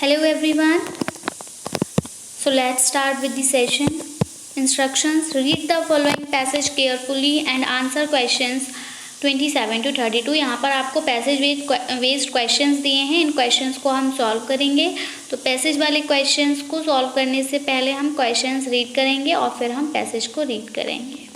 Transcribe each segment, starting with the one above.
Hello everyone. So let's start with the session. Instructions: read the following passage carefully and answer questions 27 to 32. यहाँ पर आपको passage based questions दिए हैं. इन questions को हम solve करेंगे. तो पैसेज वाले क्वेश्चंस को सॉल्व करने से पहले हम क्वेश्चंस रीड करेंगे और फिर हम पैसेज को रीड करेंगे.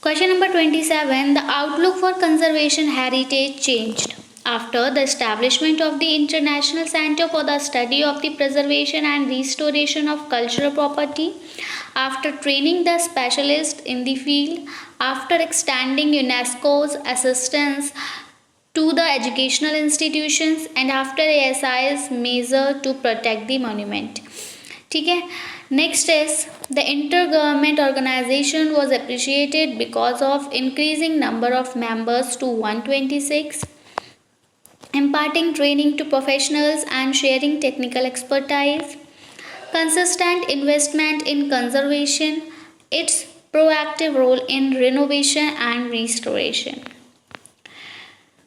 Question number 27. The outlook for conservation heritage changed after the establishment of the International Center for the Study of the Preservation and Restoration of Cultural Property, after training the specialists in the field, after extending UNESCO's assistance to the educational institutions, and after ASI's measure to protect the monument. ठीक है. Next is the intergovernment organization was appreciated because of increasing number of members to 126, imparting training to professionals and sharing technical expertise, consistent investment in conservation, its proactive role in renovation and restoration.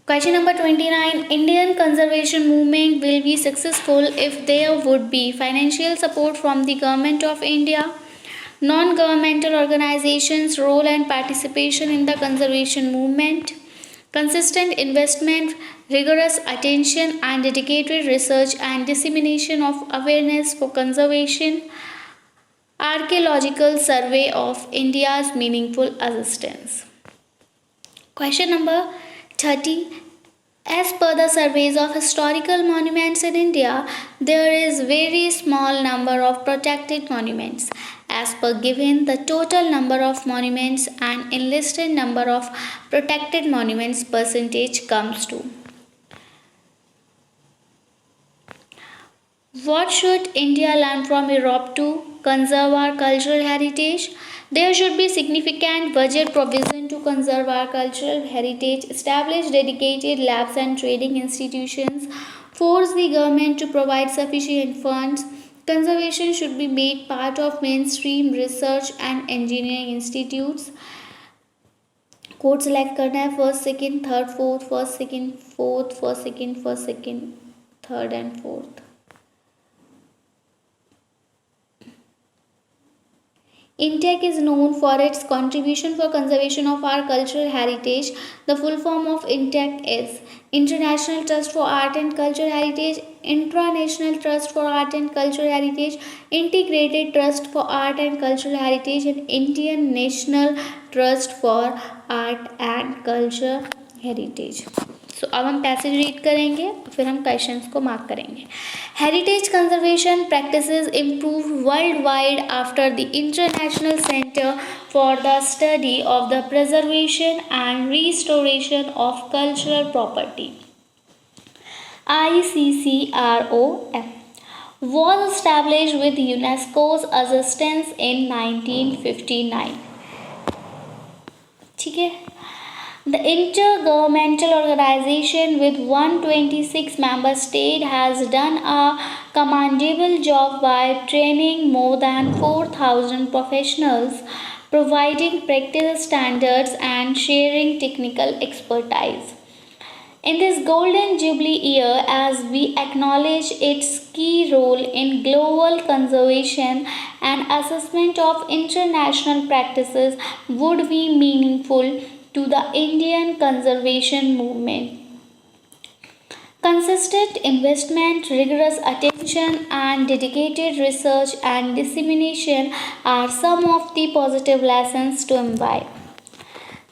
Question number 29. Indian conservation movement will be successful if there would be financial support from the Government of India, non-governmental organizations' role and participation in the conservation movement, consistent investment, rigorous attention and dedicated research and dissemination of awareness for conservation, archaeological survey of India's meaningful assistance. Question number 30. As per the surveys of historical monuments in India, there is very small number of protected monuments. As per given, the total number of monuments and enlisted number of protected monuments percentage comes to. What should India learn from Europe to conserve our cultural heritage? There should be significant budget provision to conserve our cultural heritage, establish dedicated labs and training institutions, force the government to provide sufficient funds. Conservation should be made part of mainstream research and engineering institutes. Code select करना है first, second, third, fourth, first, second, fourth, first, second, third and fourth. INTEC is known for its contribution for conservation of our cultural heritage. The full form of INTEC is International Trust for Art and Cultural Heritage, Intranational Trust for Art and Cultural Heritage, Integrated Trust for Art and Cultural Heritage, and Indian National Trust for Art and Cultural Heritage. सो अब हम passage read करेंगे और फिर हम questions को mark करेंगे. Heritage conservation practices improve world wide after the international centre for the study of the preservation and restoration of cultural property ICCROM was established with UNESCO's assistance in 1959. ठीक है. The intergovernmental organization with 126 member states has done a commendable job by training more than 4,000 professionals, providing practical standards and sharing technical expertise. In this Golden Jubilee year, as we acknowledge its key role in global conservation and assessment of international practices, would be meaningful to the Indian conservation movement. Consistent investment, rigorous attention, and dedicated research and dissemination are some of the positive lessons to imbibe.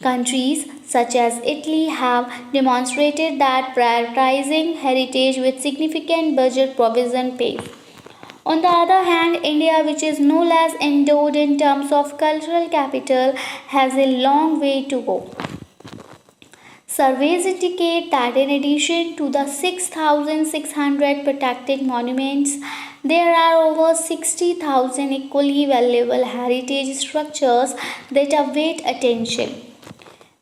Countries such as Italy have demonstrated that prioritizing heritage with significant budget provision pays. On the other hand, India, which is no less endowed in terms of cultural capital, has a long way to go. Surveys indicate that in addition to the 6,600 protected monuments, there are over 60,000 equally valuable heritage structures that await attention.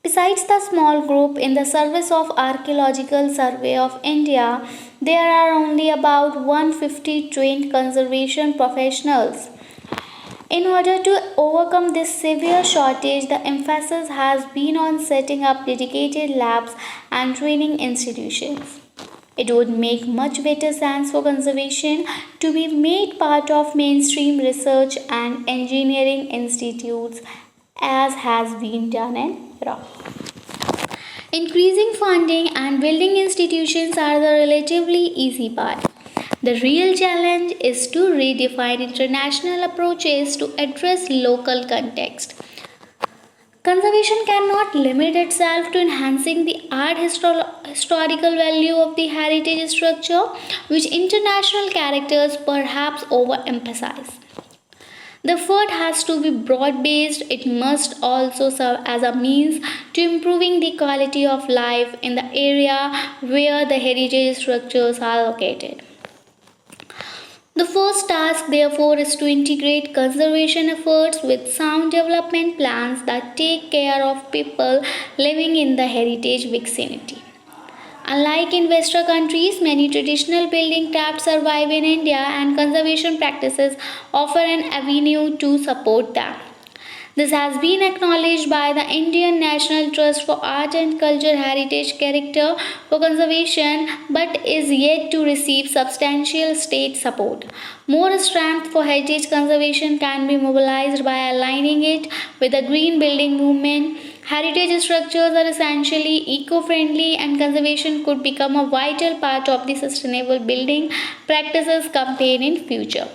Besides the small group in the service of Archaeological Survey of India, there are only about 150 trained conservation professionals. In order to overcome this severe shortage, the emphasis has been on setting up dedicated labs and training institutions. It would make much better sense for conservation to be made part of mainstream research and engineering institutes as has been done in Europe. Increasing funding and building institutions are the relatively easy part. The real challenge is to redefine international approaches to address local context. Conservation cannot limit itself to enhancing the historical value of the heritage structure, which international characters perhaps overemphasize. The effort has to be broad based. It must also serve as a means to improving the quality of life in the area where the heritage structures are located. The first task, therefore, is to integrate conservation efforts with sound development plans that take care of people living in the heritage vicinity. Unlike in Western countries, many traditional building types survive in India and conservation practices offer an avenue to support them. This has been acknowledged by the Indian National Trust for Art and Culture Heritage Character for Conservation but is yet to receive substantial state support. More strength for heritage conservation can be mobilized by aligning it with the green building movement. Heritage structures are essentially eco-friendly and conservation could become a vital part of the sustainable building practices campaign in future.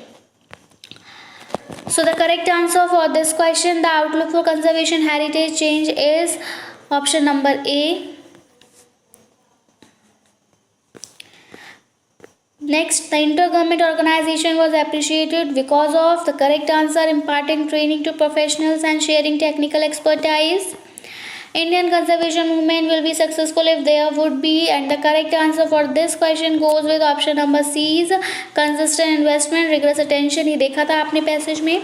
So the correct answer for this question, the outlook for conservation heritage change, is option number A. Next, the intergovernment organization was appreciated because of the correct answer, imparting training to professionals and sharing technical expertise. Indian conservation movement will be successful if there would be, and the correct answer for this question goes with option number C is consistent investment, rigorous attention. ये देखा था आपने passage में.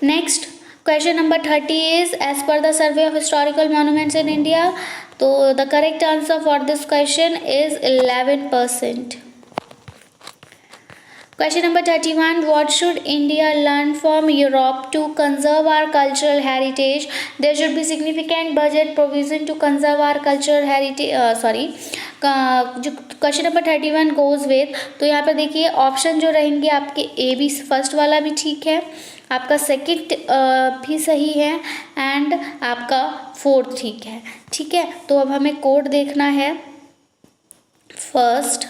Next, question number 30 is as per the survey of historical monuments in India. So the correct answer for this question is 11%. Question number 31. What should India learn from Europe to conserve our cultural heritage? There should be significant budget provision to conserve our cultural heritage. जो question number 31 goes with, तो यहाँ पर देखिए option जो रहेंगे आपके A B, first वाला भी ठीक है, आपका सेकंड भी सही है एंड आपका फोर्थ ठीक है. ठीक है, तो अब हमें कोड देखना है. First,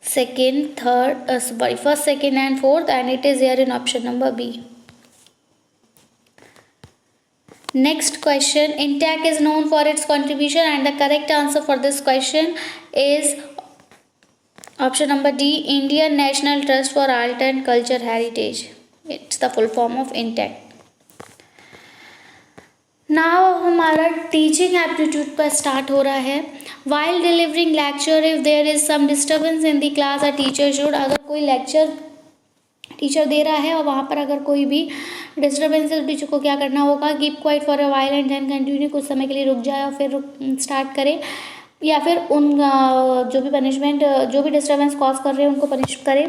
second, third, first, second and fourth, and it is here in option number B. Next question, INTAC is known for its contribution and the correct answer for this question is option number D, Indian National Trust for Art and Culture Heritage. It's the full form of INTAC. Now हमारा teaching aptitude पर start हो रहा है. While delivering lecture if there is some disturbance in the class a teacher should, अगर कोई lecture teacher दे रहा है और वहाँ पर अगर कोई भी डिस्टर्बेंस है तो टीचर को क्या करना होगा, keep quiet for a while and then continue, कुछ समय के लिए रुक जाए और फिर स्टार्ट करे, या फिर उन जो भी पनिशमेंट, जो भी डिस्टर्बेंस कॉज कर रहे हैं उनको पनिश करे,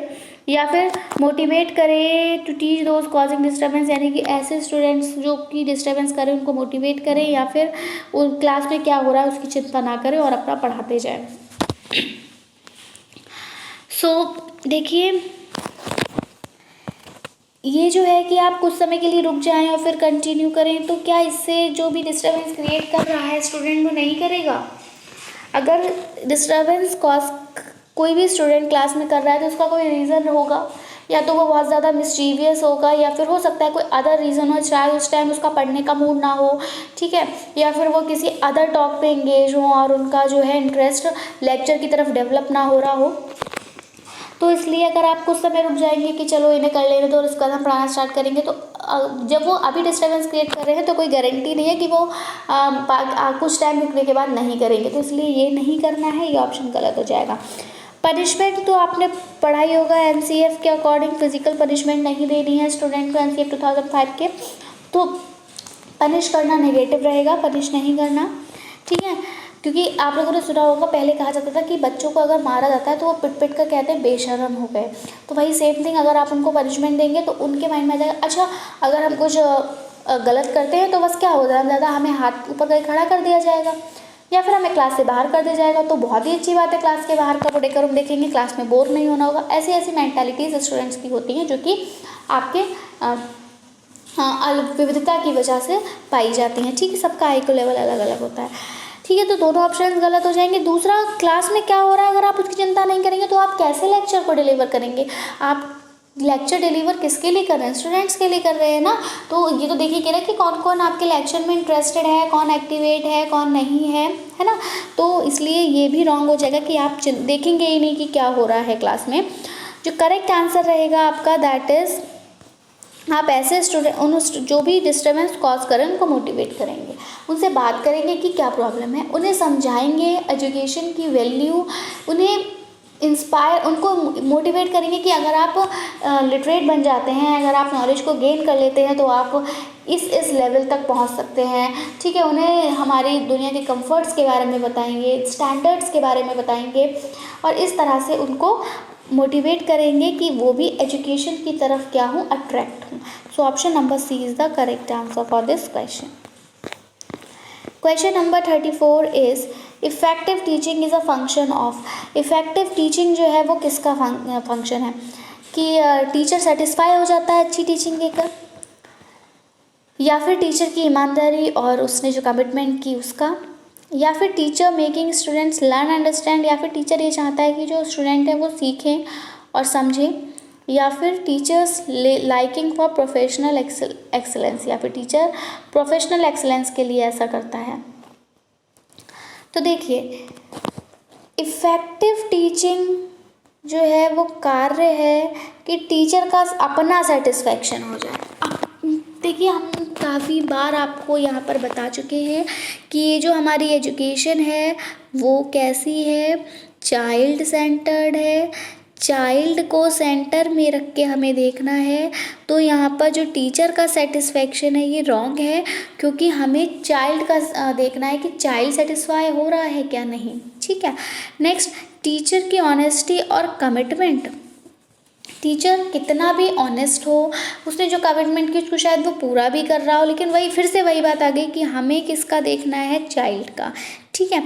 या फिर मोटिवेट करे to teach those causing disturbance, यानी कि ऐसे स्टूडेंट्स जो कि डिस्टर्बेंस करें उनको मोटिवेट करें, या फिर उन क्लास में क्या हो रहा है उसकी चिंता ना करें और अपना पढ़ाते जाएं. देखिए ये जो है कि आप कुछ समय के लिए रुक जाएं और फिर कंटिन्यू करें, तो क्या इससे जो भी डिस्टर्बेंस क्रिएट कर रहा है स्टूडेंट वो नहीं करेगा? अगर डिस्टर्बेंस कॉज कोई भी स्टूडेंट क्लास में कर रहा है तो उसका कोई रीज़न होगा, या तो वो बहुत ज़्यादा मिस्चीवियस होगा, या फिर हो सकता है कोई अदर रीज़न हो, चाहे उस टाइम उसका पढ़ने का मूड ना हो, ठीक है, या फिर वो किसी अदर टॉक पे एंगेज हो और उनका जो है इंटरेस्ट लेक्चर की तरफ डेवलप ना हो रहा हो. तो इसलिए अगर आप कुछ समय रुक जाएंगे कि चलो इन्हें कर लेने दो और उसके बाद हम पढ़ाना स्टार्ट करेंगे, तो जब वो अभी डिस्टर्बेंस क्रिएट कर रहे हैं तो कोई गारंटी नहीं है कि वो कुछ टाइम रुकने के बाद नहीं करेंगे. तो इसलिए ये नहीं करना है, ये ऑप्शन गलत हो जाएगा. पनिशमेंट तो आपने पढ़ाई होगा एनसीएफ के अकॉर्डिंग, फिजिकल पनिशमेंट नहीं देनी है स्टूडेंट को एनसीएफ 2005 के, तो पनिश करना नेगेटिव रहेगा, पनिश नहीं करना. ठीक है, क्योंकि आप लोगों ने सुना होगा पहले कहा जाता था कि बच्चों को अगर मारा जाता है तो वो पिट पिट कर कहते हैं बेशर्म हो गए. तो वही सेम थिंग, अगर आप उनको पनिशमेंट देंगे तो उनके माइंड में आ जाएगा अच्छा अगर हम कुछ गलत करते हैं तो बस क्या हो जाए, ज़्यादा हमें हाथ ऊपर करके खड़ा कर दिया जाएगा. या फिर हमें क्लास से बाहर कर दिया जाएगा तो बहुत ही अच्छी बात है, क्लास के बाहर का प्रोडेकोरम देखेंगे, क्लास में बोर नहीं होना होगा। ऐसी ऐसी मेंटालिटीज़ स्टूडेंट्स की होती हैं जो कि आपके विविधता की वजह से पाई जाती हैं। ठीक है, सबका IQ लेवल अलग अलग होता है। ठीक है, तो दोनों ऑप्शन गलत हो जाएंगे। दूसरा, क्लास में क्या हो रहा है अगर आप उसकी चिंता नहीं करेंगे तो आप कैसे लेक्चर को डिलीवर करेंगे? आप लेक्चर डिलीवर किसके लिए कर रहे हैं? स्टूडेंट्स के लिए कर रहे हैं ना। तो ये तो देखिए ना कि कौन कौन आपके लेक्चर में इंटरेस्टेड है, कौन एक्टिवेट है, कौन नहीं है ना। तो इसलिए ये भी रॉन्ग हो जाएगा कि आप देखेंगे ही नहीं कि क्या हो रहा है क्लास में। जो करेक्ट आंसर रहेगा आपका दैट इज़, आप ऐसे स्टूडेंट उन जो भी डिस्टर्बेंस कॉज करें उनको मोटिवेट करेंगे, उनसे बात करेंगे कि क्या प्रॉब्लम है, उन्हें समझाएंगे एजुकेशन की वैल्यू, उन्हें इंस्पायर, उनको मोटिवेट करेंगे कि अगर आप लिटरेट बन जाते हैं, अगर आप नॉलेज को गेन कर लेते हैं तो आप इस लेवल तक पहुंच सकते हैं। ठीक है, उन्हें हमारी दुनिया के कंफर्ट्स के बारे में बताएंगे, स्टैंडर्ड्स के बारे में बताएंगे और इस तरह से उनको मोटिवेट करेंगे कि वो भी एजुकेशन की तरफ क्या हूँ, अट्रैक्ट हूँ। So option number C is the correct answer for this question. Question number 34 is effective teaching is a function of. Effective teaching जो है वो किसका फंक्शन है? कि टीचर सेटिस्फाई हो जाता है अच्छी टीचिंग देकर, या फिर टीचर की ईमानदारी और उसने जो कमिटमेंट की उसका, या फिर teacher making students learn understand, या फिर टीचर ये चाहता है कि जो स्टूडेंट हैं वो सीखें और समझें, या फिर teachers liking for professional excellence, या फिर टीचर प्रोफेशनल एक्सेलेंस के लिए ऐसा करता है। तो देखिए, इफ़ेक्टिव टीचिंग जो है वो कार्य है कि टीचर का अपना सेटिस्फैक्शन हो जाए। देखिए, हम काफ़ी बार आपको यहाँ पर बता चुके हैं कि ये जो हमारी एजुकेशन है वो कैसी है, चाइल्ड सेंटर्ड है, चाइल्ड को सेंटर में रख के हमें देखना है। तो यहाँ पर जो टीचर का सेटिस्फेक्शन है ये रॉन्ग है, क्योंकि हमें चाइल्ड का देखना है कि चाइल्ड सेटिस्फाई हो रहा है क्या नहीं। ठीक है, नेक्स्ट, टीचर की ऑनेस्टी और कमिटमेंट। टीचर कितना भी ऑनेस्ट हो, उसने जो कमिटमेंट की उसको शायद वो पूरा भी कर रहा हो, लेकिन वही फिर से वही बात आ गई कि हमें किसका देखना है, चाइल्ड का। ठीक है,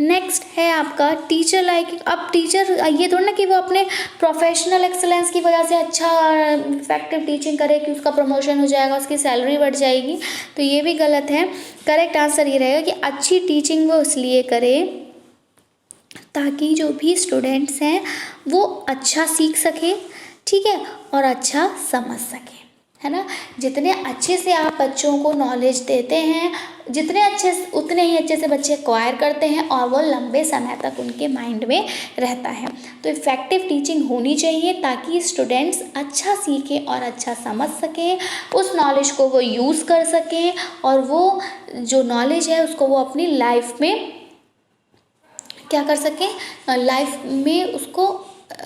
नेक्स्ट है आपका टीचर लाइकिंग। अब टीचर ये थोड़ा ना कि वो अपने प्रोफेशनल एक्सेलेंस की वजह से अच्छा इफेक्टिव टीचिंग करे कि उसका प्रमोशन हो जाएगा, उसकी सैलरी बढ़ जाएगी, तो ये भी गलत है। करेक्ट आंसर ये रहेगा कि अच्छी टीचिंग वो इसलिए करे ताकि जो भी स्टूडेंट्स हैं वो अच्छा सीख सके, ठीक है, और अच्छा समझ सके, है ना। जितने अच्छे से आप बच्चों को नॉलेज देते हैं, जितने अच्छे उतने ही अच्छे से बच्चे एक्वायर करते हैं और वो लंबे समय तक उनके माइंड में रहता है। तो इफ़ेक्टिव टीचिंग होनी चाहिए ताकि स्टूडेंट्स अच्छा सीखें और अच्छा समझ सकें, उस नॉलेज को वो यूज़ कर सकें और वो जो नॉलेज है उसको वो अपनी लाइफ में क्या कर सकें, लाइफ में उसको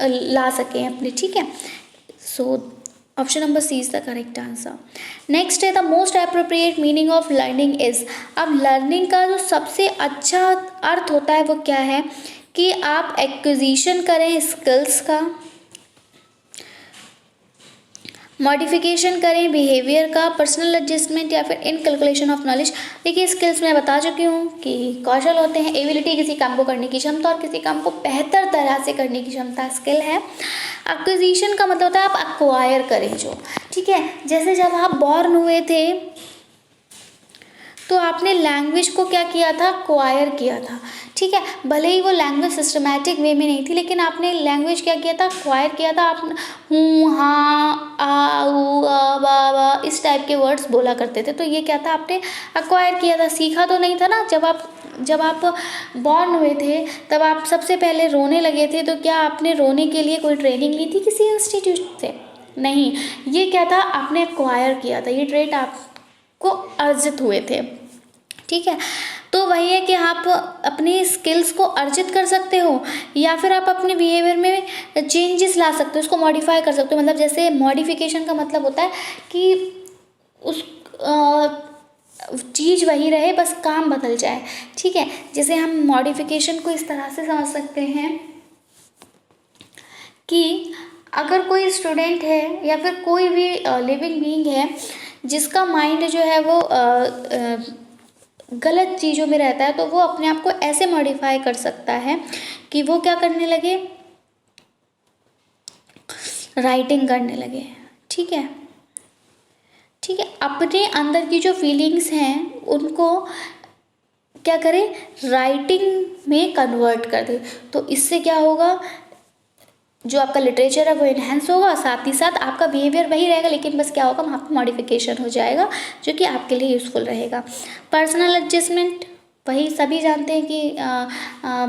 ला सकें अपने। ठीक है, so option number C is the correct answer. Next है the most appropriate meaning of learning is. अब लर्निंग का जो सबसे अच्छा अर्थ होता है वो क्या है कि आप एक्विजिशन करें स्किल्स का, मॉडिफिकेशन करें बिहेवियर का, पर्सनल एडजस्टमेंट या फिर इनकैलकुलेशन ऑफ नॉलेज। देखिए, स्किल्स मैं बता चुकी हूँ कि कौशल होते हैं, एबिलिटी किसी काम को करने की क्षमता और किसी काम को बेहतर तरह से करने की क्षमता स्किल है। एक्विजिशन का मतलब होता है आप एक्वायर करें जो, ठीक है। जैसे जब आप बॉर्न हुए थे तो आपने लैंग्वेज को क्या किया था, एक्वायर किया था, ठीक है। भले ही वो लैंग्वेज सिस्टमैटिक वे में नहीं थी, लेकिन आपने लैंग्वेज क्या किया था, एक्वायर किया था। आप हूँ, हाँ, आ, ऊ, आ, बा, इस टाइप के वर्ड्स बोला करते थे, तो ये क्या था, आपने एक्वायर किया था, सीखा तो नहीं था ना। जब आप बॉर्न हुए थे तब आप सबसे पहले रोने लगे थे, तो क्या आपने रोने के लिए कोई ट्रेनिंग ली थी किसी इंस्टीट्यूट से? नहीं, ये क्या था, आपने एक्वायर किया था, ये ट्रेट आपको अर्जित हुए थे, ठीक है। तो वही है कि आप अपनी स्किल्स को अर्जित कर सकते हो या फिर आप अपने बिहेवियर में चेंजेस ला सकते हो, उसको मॉडिफाई कर सकते हो। मतलब जैसे मॉडिफिकेशन का मतलब होता है कि उस चीज़ वही रहे, बस काम बदल जाए, ठीक है। जैसे हम मॉडिफिकेशन को इस तरह से समझ सकते हैं कि अगर कोई स्टूडेंट है या फिर कोई भी लिविंग बीइंग है जिसका माइंड जो है वो गलत चीज़ों में रहता है तो वो अपने आप को ऐसे मॉडिफाई कर सकता है कि वो क्या करने लगे, राइटिंग करने लगे। ठीक है, ठीक है, अपने अंदर की जो फीलिंग्स हैं उनको क्या करें, राइटिंग में कन्वर्ट कर दे। तो इससे क्या होगा, जो आपका लिटरेचर है वो इन्हेंस होगा, साथ ही साथ आपका बिहेवियर वही रहेगा, लेकिन बस क्या होगा, वहाँ पर मॉडिफिकेशन हो जाएगा जो कि आपके लिए यूज़फुल रहेगा। पर्सनल एडजस्टमेंट, वही सभी जानते हैं कि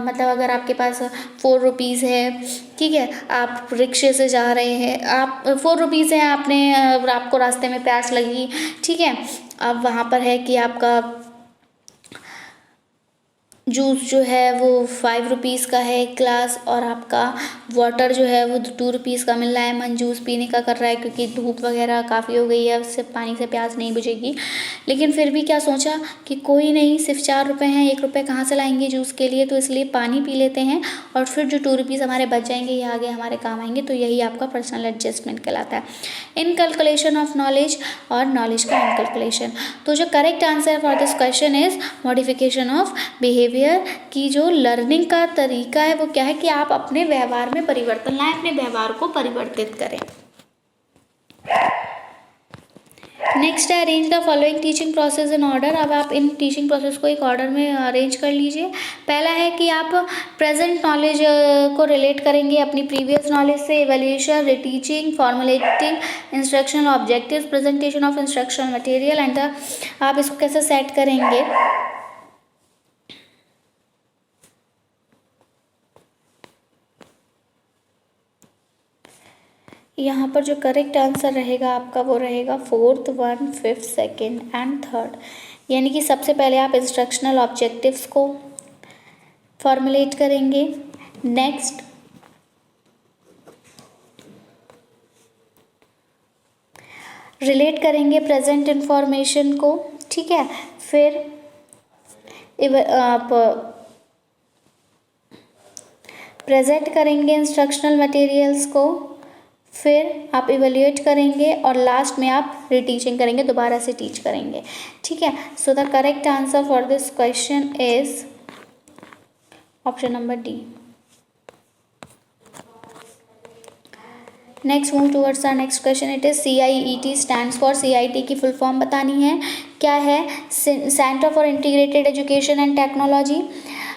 मतलब अगर आपके पास 4 रुपीज़ है, ठीक है, आप रिक्शे से जा रहे हैं, आप 4 रुपीज़ हैं, आपको रास्ते में प्यास लगी, ठीक है, अब वहाँ पर है कि आपका जूस जो है वो 5 रुपीज़ का है एक ग्लास, और आपका वाटर जो है वो 2 रुपीज़ का मिल रहा है। मन जूस पीने का कर रहा है क्योंकि धूप वगैरह काफ़ी हो गई है, उससे पानी से प्यास नहीं बुझेगी, लेकिन फिर भी क्या सोचा कि कोई नहीं, सिर्फ 4 रुपये हैं, 1 रुपये कहाँ से लाएंगे जूस के लिए, तो इसलिए पानी पी लेते हैं और फिर जो 2 रुपीज़ हमारे बच जाएंगे ये आगे हमारे काम आएंगे। तो यही आपका पर्सनल एडजस्टमेंट कहलाता है। इनकलकुलेशन ऑफ नॉलेज और नॉलेज का इनकलकुलेशन। तो जो correct answer for this question is modification of behaviour की जो लर्निंग का तरीका है वो क्या है कि आप अपने व्यवहार में परिवर्तन लाएं, अपने व्यवहार को परिवर्तित करें। नेक्स्ट है arrange the following teaching process in order. अब आप इन टीचिंग प्रोसेस को एक ऑर्डर में अरेंज कर लीजिए। पहला है कि आप प्रेजेंट नॉलेज को रिलेट करेंगे अपनी प्रीवियस नॉलेज से, evaluation, reteaching, formulating instructional objectives, presentation of instructional material and आप इसको कैसे सेट करेंगे। यहाँ पर जो करेक्ट आंसर रहेगा आपका वो रहेगा 4th 1 5th 2nd and 3rd। यानी कि सबसे पहले आप इंस्ट्रक्शनल ऑब्जेक्टिव्स को फॉर्मुलेट करेंगे, नेक्स्ट रिलेट करेंगे प्रेजेंट इंफॉर्मेशन को, ठीक है, फिर आप प्रेजेंट करेंगे इंस्ट्रक्शनल मटेरियल्स को, फिर आप इवेल्युएट करेंगे और लास्ट में आप रीटीचिंग करेंगे, दोबारा से टीच करेंगे। ठीक है, so the correct answer for this question is option number D. Next move towards our next question. It is CIET stands for, CIT की फुल फॉर्म बतानी है। क्या है, centre for integrated education and technology,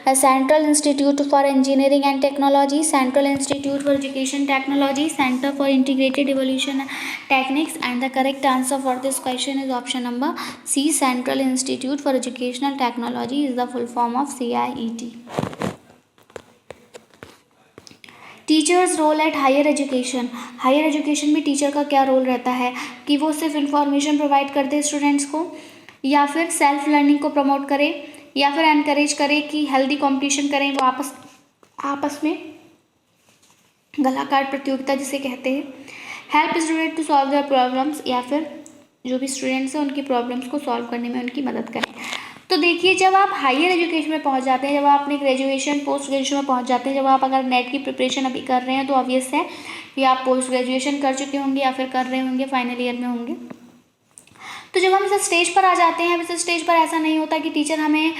Central Institute for Engineering and Technology, Central Institute for Education Technology, Center for Integrated Evolution Techniques, and the correct answer for this question is option number C, Central Institute for Educational Technology is the full form of CIET. Teacher's role at higher education. Higher education में teacher का क्या role रहता है कि वो सिर्फ information provide कर दे students को, या फिर सेल्फ लर्निंग को प्रमोट करे, या फिर एनकरेज करें कि हेल्दी कंपटीशन करें, वो आपस में कलाकार प्रतियोगिता जिसे कहते हैं, help student to solve their problems, या फिर जो भी स्टूडेंट्स हैं उनकी प्रॉब्लम्स को सॉल्व करने में उनकी मदद करें। तो देखिए, जब आप हायर एजुकेशन में पहुंच जाते हैं, जब आप अपने ग्रेजुएशन पोस्ट ग्रेजुएशन में पहुंच जाते हैं, जब आप अगर नेट की प्रिपरेशन अभी कर रहे हैं तो ऑब्वियस है कि आप पोस्ट ग्रेजुएशन कर चुके होंगे या फिर कर रहे होंगे, फाइनल ईयर में होंगे। तो जब हम इस स्टेज पर आ जाते हैं, इस स्टेज पर ऐसा नहीं होता कि टीचर हमें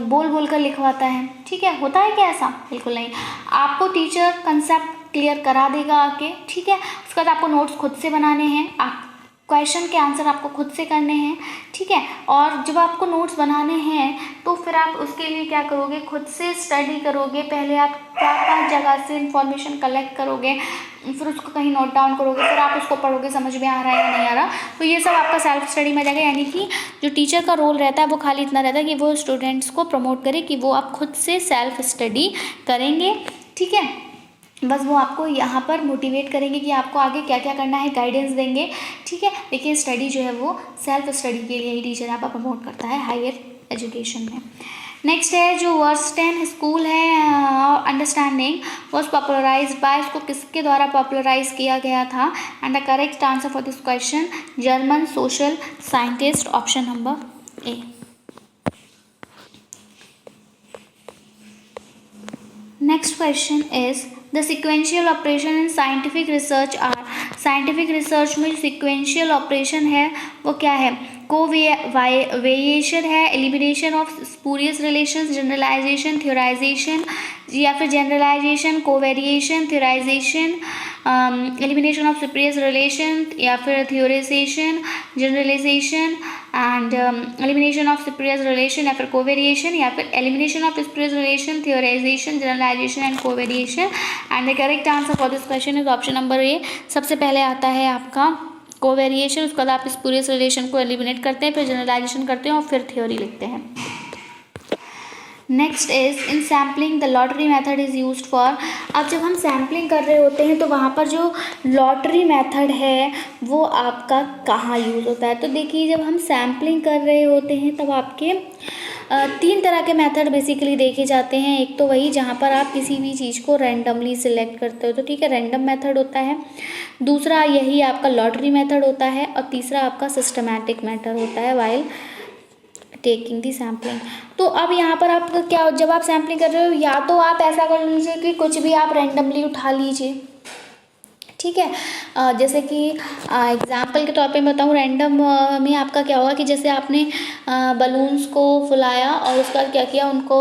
बोल बोल कर लिखवाता है। ठीक है, होता है क्या ऐसा? बिल्कुल नहीं। आपको टीचर कंसेप्ट क्लियर करा देगा आके, ठीक है। उसके बाद आपको नोट्स खुद से बनाने हैं, आप क्वेश्चन के आंसर आपको खुद से करने हैं, ठीक है। और जब आपको नोट्स बनाने हैं तो फिर आप उसके लिए क्या करोगे, खुद से स्टडी करोगे। पहले आप 4-5 जगह से इंफॉर्मेशन कलेक्ट करोगे, फिर उसको कहीं नोट डाउन करोगे, फिर आप उसको पढ़ोगे, समझ में आ रहा है या नहीं आ रहा। तो ये सब आपका सेल्फ स्टडी में जाएगा। यानी कि जो टीचर का रोल रहता है वो खाली इतना रहता है कि वो स्टूडेंट्स को प्रमोट करे कि वो आप खुद से सेल्फ स्टडी करेंगे, ठीक है। बस वो आपको यहाँ पर मोटिवेट करेंगे कि आपको आगे क्या क्या करना है, गाइडेंस देंगे, ठीक है। लेकिन स्टडी जो है वो सेल्फ स्टडी के लिए ही टीचर आपका प्रमोट करता है हायर एजुकेशन में। नेक्स्ट है जो वर्स्टेन स्कूल है अंडरस्टैंडिंग वॉज पॉपुलराइज्ड बाय, उसको किसके द्वारा पॉपुलराइज किया गया था? And the correct answer for this question German social scientist, option number A. Next question is the sequential operation in scientific research are. Scientific research में जो sequential operation है वो क्या है? कोवेरिएशन है, elimination of spurious relations, generalization, theorization या फिर generalization, covariation, theorization, elimination of spurious relation या फिर theorization, generalization and elimination of spurious relation या फिर कोवेरिएशन या फिर elimination of spurious relation, theorization, generalization and covariation. And the correct answer for this question is option number A. सबसे पहले आता है आपका कोवेरिएशन, उसके बाद आप स्पूरियस रिलेशन को एलिमिनेट करते हैं, फिर जनरलाइजेशन करते हैं और फिर थ्योरी लिखते हैं। Next is in sampling the lottery method is used for. अब जब हम सैम्पलिंग कर रहे होते हैं तो वहाँ पर जो लॉटरी मेथड है वो आपका कहाँ यूज़ होता है। तो देखिए जब हम सैम्पलिंग कर रहे होते हैं तब आपके 3 तरह के मेथड बेसिकली देखे जाते हैं। एक तो वही जहाँ पर आप किसी भी चीज़ को रैंडमली सिलेक्ट करते हो, तो ठीक है, रैंडम मेथड होता है। दूसरा यही आपका लॉटरी मेथड होता है और तीसरा आपका सिस्टमैटिक मेथड होता है वाइल टेकिंग दी सैम्पलिंग। तो अब यहाँ पर आप क्या, जब आप सैम्पलिंग कर रहे हो या तो आप ऐसा कर लीजिए कि कुछ भी आप रैंडमली उठा लीजिए, ठीक है। जैसे कि एग्जाम्पल के तौर पे मैं बताऊँ, रैंडम में आपका क्या होगा कि जैसे आपने बलून्स को फुलाया और उसके बाद क्या किया, उनको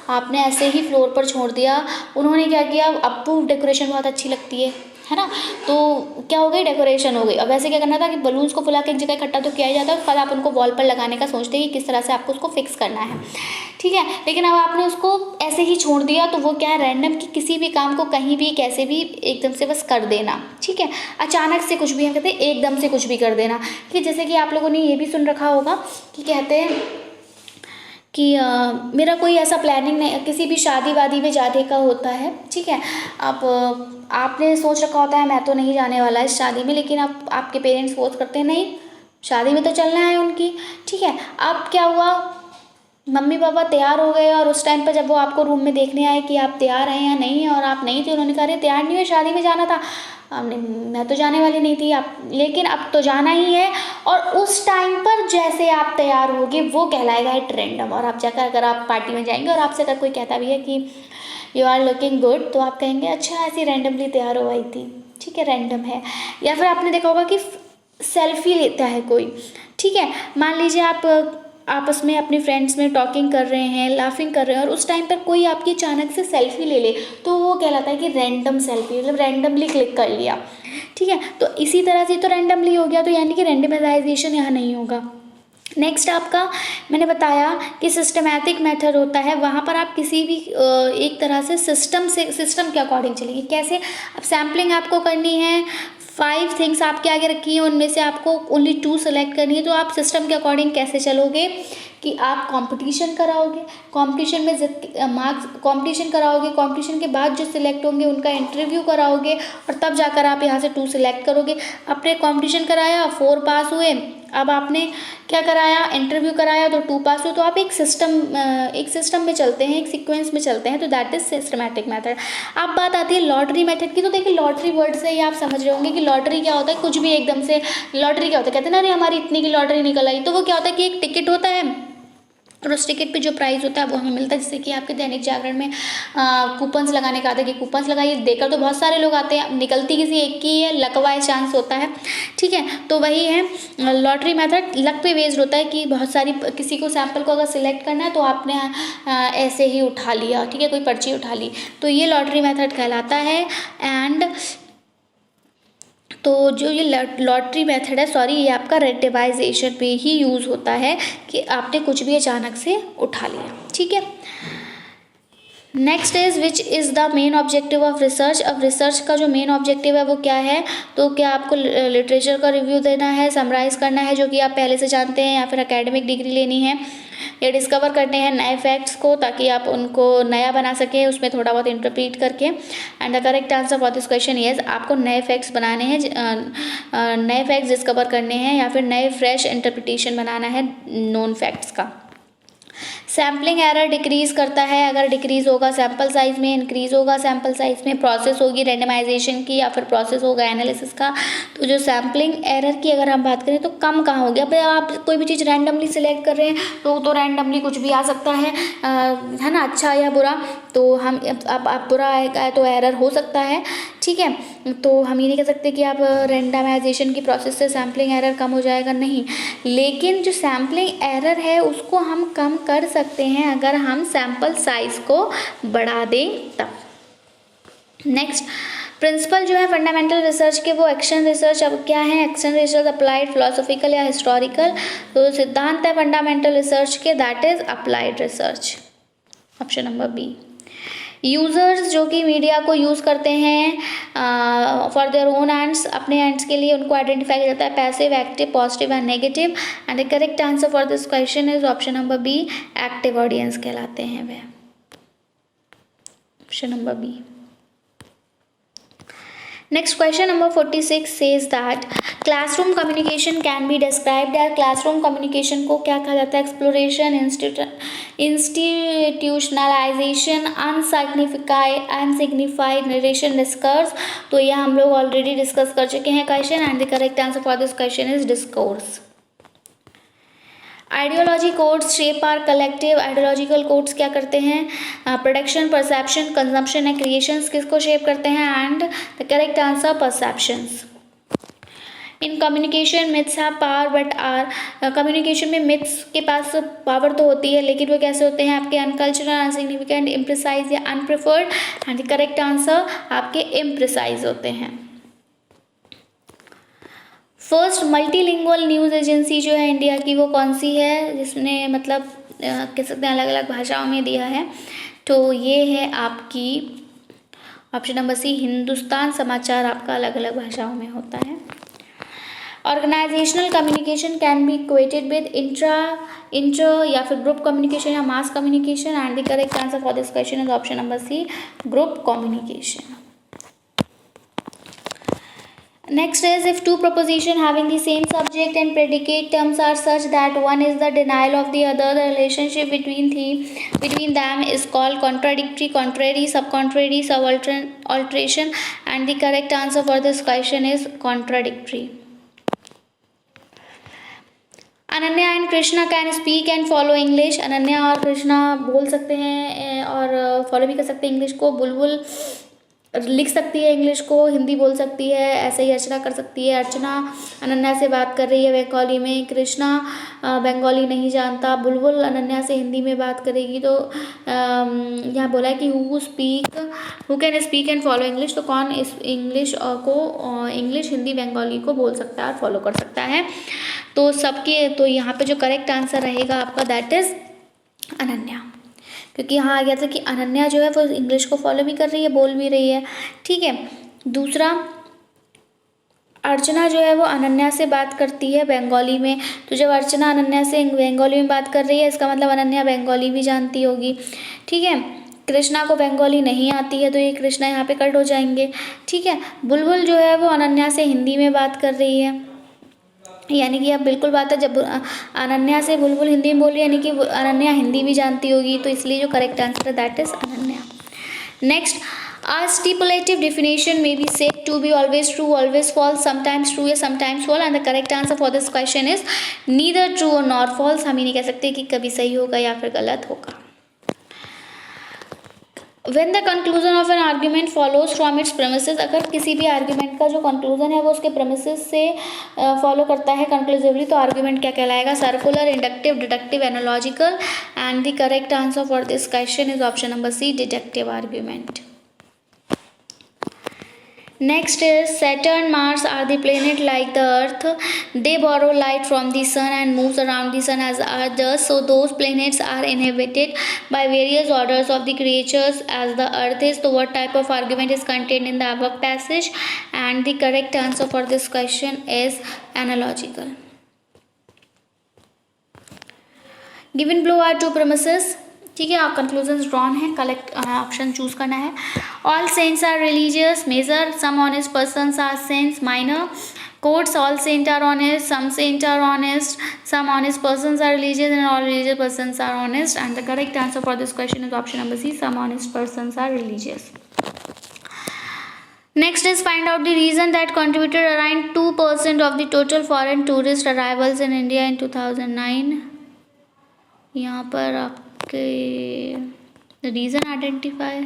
आपने ऐसे ही फ्लोर पर छोड़ दिया। उन्होंने क्या किया, अप्रूव डेकोरेशन बहुत अच्छी लगती है ना, तो क्या हो गई, डेकोरेशन हो गई। अब ऐसे क्या करना था कि बलून्स को फुला के एक जगह इकट्ठा तो किया ही जाता है, उसके बाद आप उनको वॉल पर लगाने का सोचते हैं कि किस तरह से आपको उसको फिक्स करना है, ठीक है। लेकिन अब आपने उसको ऐसे ही छोड़ दिया तो वो क्या है, रैंडम कि किसी भी काम को कहीं भी कैसे भी एकदम से बस कर देना, ठीक है। अचानक से कुछ भी, हम कहते हैं एकदम से कुछ भी कर देना, ठीक है। जैसे कि आप लोगों ने ये भी सुन रखा होगा कि कहते हैं कि मेरा कोई ऐसा प्लानिंग नहीं, किसी भी शादी वादी में जाने का होता है, ठीक है। अब आपने सोच रखा होता है मैं तो नहीं जाने वाला इस शादी में, लेकिन अब आपके पेरेंट्स फोर्स करते हैं नहीं शादी में तो चलना है उनकी, ठीक है। अब क्या हुआ, मम्मी पापा तैयार हो गए और उस टाइम पर जब वो आपको रूम में देखने आए कि आप तैयार हैं या नहीं है और आप नहीं थे, उन्होंने कहा अरे तैयार नहीं हुए, शादी में जाना था। मैं तो जाने वाली नहीं थी, आप लेकिन अब तो जाना ही है। और उस टाइम पर जैसे आप तैयार होगे वो कहलाएगा एक रैंडम। और आप जाकर अगर आप पार्टी में जाएंगे और आपसे अगर कोई कहता भी है कि यू आर लुकिंग गुड, तो आप कहेंगे अच्छा ऐसी रैंडमली तैयार हो गई थी, ठीक है, रैंडम है। या फिर आपने देखा होगा कि सेल्फी लेता है कोई, ठीक है। मान लीजिए आप आपस में अपने फ्रेंड्स में टॉकिंग कर रहे हैं, लाफिंग कर रहे हैं और उस टाइम पर कोई आपकी अचानक से सेल्फी ले ले, तो वो कहलाता है कि रैंडम सेल्फी, मतलब रैंडमली क्लिक कर लिया, ठीक है। तो इसी तरह से तो रैंडमली हो गया, तो यानी कि रैंडमाइजेशन यहाँ नहीं होगा। नेक्स्ट आपका मैंने बताया कि सिस्टमैटिक मेथड होता है, वहाँ पर आप किसी भी एक तरह से सिस्टम के अकॉर्डिंग चलिए। कैसे, अब सैम्पलिंग आपको करनी है, 5 थिंग्स आपके आगे रखी है, उनमें से आपको ओनली 2 सेलेक्ट करनी है, तो आप सिस्टम के अकॉर्डिंग कैसे चलोगे कि आप कंपटीशन कराओगे, कंपटीशन में मार्क्स कंपटीशन कराओगे, कंपटीशन के बाद जो सिलेक्ट होंगे उनका इंटरव्यू कराओगे और तब जाकर आप यहाँ से 2 सिलेक्ट करोगे। आपने कंपटीशन कराया, 4 पास हुए, अब आपने क्या कराया, इंटरव्यू कराया तो 2 पास हुए, तो आप एक सिस्टम में चलते हैं, एक सीक्वेंस में चलते हैं, तो दैट इज सिस्टमैटिक मेथड। अब बात आती है लॉटरी मेथड की। तो देखिए लॉटरी वर्ड से ही आप समझ रहे होंगे कि लॉटरी क्या होता है, कुछ भी एकदम से। लॉटरी क्या होता है, कहते हैं ना अरे हमारी इतनी की लॉटरी निकल आई, तो वो क्या होता है कि एक टिकट होता है और उस टिकट पे जो प्राइस होता है वो हमें मिलता है। जैसे कि आपके दैनिक जागरण में कूपन्स लगाने का आता है कि कूपन्स लगाइए, देकर तो बहुत सारे लोग आते हैं, निकलती किसी एक की है, लक बाय चांस होता है, ठीक है। तो वही है लॉटरी मेथड, लक पे बेस्ड होता है कि बहुत सारी, किसी को सैंपल को अगर सिलेक्ट करना है तो आपने ऐसे ही उठा लिया, ठीक है, कोई पर्ची उठा ली, तो ये लॉटरी मेथड कहलाता है। एंड तो जो ये लॉटरी मेथड है, सॉरी, ये आपका रैंडमाइजेशन पे ही यूज़ होता है कि आपने कुछ भी अचानक से उठा लिया, ठीक है। Next is which is the main objective of research. अब रिसर्च का जो मेन ऑब्जेक्टिव है वो क्या है, तो क्या आपको लिटरेचर का रिव्यू देना है, समराइज़ करना है जो कि आप पहले से जानते हैं, या फिर एकेडमिक डिग्री लेनी है, या डिस्कवर करने हैं नए फैक्ट्स को ताकि आप उनको नया बना सकें उसमें थोड़ा बहुत इंटरप्रीट करके। And the correct answer for this question is आपको नए फैक्ट्स बनाने हैं, नए फैक्ट्स डिस्कवर करने हैं, या फिर नए फ्रेश इंटरप्रिटेशन बनाना है नोन फैक्ट्स का। सैम्पलिंग एरर डिक्रीज़ करता है, अगर डिक्रीज़ होगा सैम्पल साइज में, इंक्रीज़ होगा सैम्पल साइज में, प्रोसेस होगी रैंडमाइजेशन की या फिर प्रोसेस होगा एनालिसिस का। तो जो सैम्पलिंग एरर की अगर हम बात करें तो कम कहाँ हो गया, अब आप कोई भी चीज़ रैंडमली सिलेक्ट कर रहे हैं तो रैंडमली कुछ भी आ सकता है ना, अच्छा या बुरा। तो हम अब बुरा आएगा तो एरर हो सकता है, ठीक है, तो हम ये नहीं कह सकते कि आप रेंडमाइजेशन की प्रोसेस से सैम्पलिंग एरर कम हो जाएगा, नहीं, लेकिन जो सैम्पलिंग एरर है उसको हम कम कर सकते हैं अगर हम सैम्पल साइज को बढ़ा दें तब। नेक्स्ट प्रिंसिपल जो है फंडामेंटल रिसर्च के, वो एक्शन रिसर्च। अब क्या है एक्शन रिसर्च? अप्लाइड, फिलोसॉफिकल या हिस्टोरिकल। तो सिद्धांत है फंडामेंटल रिसर्च के, that is applied research, option number B. Users जो कि मीडिया को यूज़ करते हैं फॉर देयर ओन एंड्स, अपने एंड्स के लिए, उनको आइडेंटिफाई किया जाता है passive, active, positive and negative. And the correct answer for this question is option number B, active audience कहलाते हैं वे, option number B. Next question number 46 says that classroom communication can be described as, classroom communication को क्या कहा जाता है? exploration, institutionalization, unsignified narration, discourse। तो यह हम लोग ऑलरेडी डिस्कस कर चुके हैं question, and the correct answer for this question is discourse. Ideology codes shape are collective, ideological codes क्या करते हैं? Production, perception, consumption and creations किसको शेप करते हैं? And the correct answer perceptions. In communication myths have power but are, communication में myths के पास power तो होती है लेकिन वो कैसे होते हैं आपके? अनकल्चरल, अनसिग्निफिकेंट, इम्प्रिसाइज या अनप्रिफर्ड। एंड द करेक्ट आंसर आपके इम्प्रिसाइज होते हैं। फर्स्ट मल्टीलिंगुअल न्यूज़ एजेंसी जो है इंडिया की, वो कौन सी है जिसने मतलब कह सकते हैं अलग अलग भाषाओं में दिया है? तो ये है आपकी ऑप्शन नंबर सी, हिंदुस्तान समाचार आपका अलग अलग भाषाओं में होता है। Organisational communication can be equated with inter या फिर ग्रुप कम्युनिकेशन या mass communication. And the correct answer for this question is option number C, group communication. Next is, if two propositions having the same subject and predicate terms are such that one is the denial of the other, the relationship between them is called contradictory, contrary, subcontrary, subalteration, and the correct answer for this question is contradictory. Ananya and Krishna can speak and follow English, Ananya और कृष्णा बोल सकते हैं और follow भी कर सकते हैं English को। बुलबुल लिख सकती है इंग्लिश को, हिंदी बोल सकती है, ऐसे ही अर्चना कर सकती है। अर्चना अनन्या से बात कर रही है बंगाली में, कृष्णा बंगाली नहीं जानता, बुलबुल अनन्या से हिंदी में बात करेगी। तो यहाँ बोला है कि who can speak and follow English, तो कौन इस इंग्लिश को इंग्लिश, हिंदी, बंगाली को बोल सकता है और फॉलो कर सकता है? तो सबके, तो यहाँ पे जो करेक्ट आंसर रहेगा आपका दैट इज अनन्या, क्योंकि यहाँ आ गया था कि अनन्या जो है वो इंग्लिश को फॉलो भी कर रही है, बोल भी रही है। ठीक है, दूसरा अर्चना जो है वो अनन्या से बात करती है बंगाली में, तो जब अर्चना अनन्या से बंगाली में बात कर रही है इसका मतलब अनन्या बंगाली भी जानती होगी। ठीक है, कृष्णा को बंगाली नहीं आती है तो ये कृष्णा यहाँ पे कट हो जाएंगे। ठीक है, बुलबुल जो है वो अनन्या से हिंदी में बात कर रही है, यानी कि अब बिल्कुल बात है, जब अनन्या से बुलबुल हिंदी में बोल रही है यानी कि अनन्या हिंदी भी जानती होगी, तो इसलिए जो करेक्ट आंसर है that is Ananya. Next, a stipulative definition may be said to be always true, always false, sometimes true या sometimes false, and the correct answer for this question is neither true nor false। हम ये नहीं कह सकते कि कभी सही होगा या फिर गलत होगा। When the conclusion of an argument follows from its premises, अगर किसी भी आर्ग्यूमेंट का जो कंक्लूजन है वो उसके प्रेमिसेस से फॉलो करता है कंक्लूसिवली, तो आर्ग्यूमेंट क्या कहलाएगा? Circular, inductive, deductive, analogical. And the correct answer for this question is option number C, deductive argument. Next is Saturn, Mars are the planet like the Earth. They borrow light from the sun and moves around the sun as Earth does. So those planets are inhabited by various orders of the creatures as the Earth is. So what type of argument is contained in the above passage? And the correct answer for this question is analogical. Given below are two premises. ठीक है, आप conclusions drawn है, collect option choose करना है। All saints are religious, major, some honest persons are saints, minor, quotes, all saint are honest, some saint are honest, some honest persons are religious and all religious persons are honest. And the correct answer for this question is option number C, some honest persons are religious. Next is find out the reason that contributed around 2% of the total foreign tourist arrivals in India in 2009। यहाँ पर आपके reason identify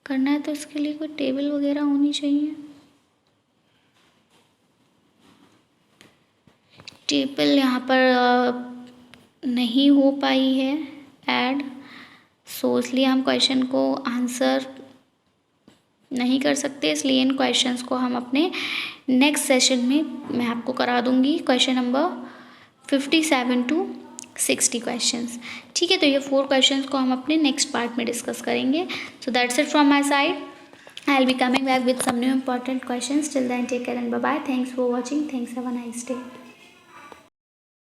करना है तो इसके लिए कोई table वगैरह होनी चाहिए। टेबल यहाँ पर नहीं हो पाई है ऐड, सो इसलिए हम क्वेश्चन को आंसर नहीं कर सकते। इसलिए इन क्वेश्चंस को हम अपने नेक्स्ट सेशन में मैं आपको करा दूंगी, क्वेश्चन नंबर 57 to 60 क्वेश्चंस। ठीक है, तो ये 4 क्वेश्चंस को हम अपने नेक्स्ट पार्ट में डिस्कस करेंगे। So that's it from my side. I will be coming back with some new important questions. Till then take care and bye bye. Thanks for watching. Thanks, have a nice day.